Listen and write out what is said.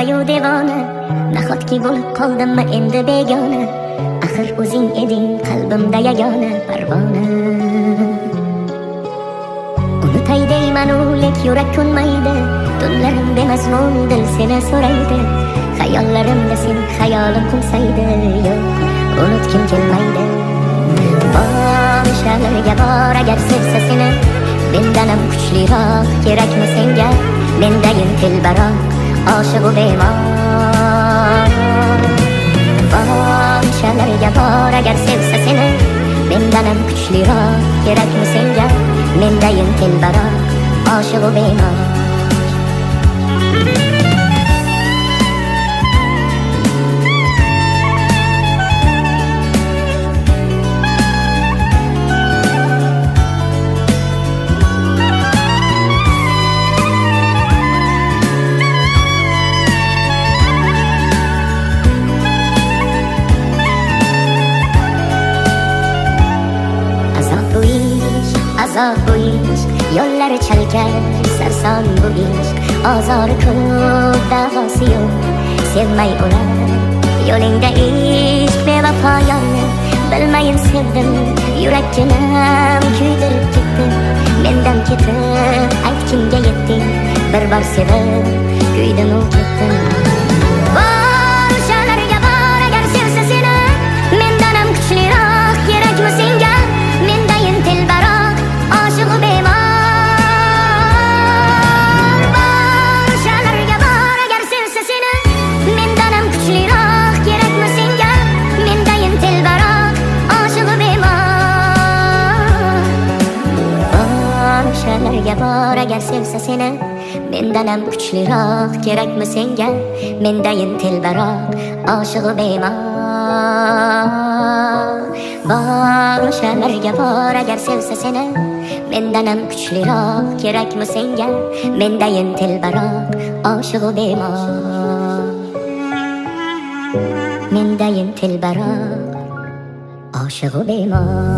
dildayu devona. Nahotki bo'lib qoldimmi endi begona. Axir o'zing eding qalbimda yagona parvona. Unutay deyman lek yurak ko'nmaydi. Tunlarim bemazmun dil seni so'raydi. Xayollarimda sen xayolim qo'nsaydi. Yo'q, unutgim kelmaydi. Borishalarga bor agar sevsa seni. Mendanam kuchliroq kerakmi senga? Mendayin telbaroq oshiqu bemor. Borishalarga bor agar sevsa seni. Mendanam kuchliroq kerakmi senga? Mendayin telbaroq oshiqu bemor. Azob bu ish, yo'llari chalkar, sarson bu ish. Ozori ko'p, davosi yo'q, sevmay o'lar yo'lingda ishq bevafo yonni. Bilmayin sevdim, yurakkinam kuydirib ketdi. Mendan ketib, ayt kimga yetding? Bir bor sevib, kuydim-u ketdim. Borishalarga bor agar sevsa seni. Mendanam kuchliroq kerakmi senga? Mendayin telbaroq oshiqu bemor. Borishalarga bor agar sevsa seni. Mendanam kuchliroq kerakmi senga? Mendayin telbaroq oshiqu bemor. Borishalarga bor agar sevsa seni. Mendanam kuchliroq kerakmi senga? Mendayin telbaroq oshiqu bemor. Borishalarga bor agar sevsa seni. Mendanam kuchliroq kerakmi senga? Mendayin telbaroq oshiqu bemor. Mendayin telbaroq oshiqu bemor.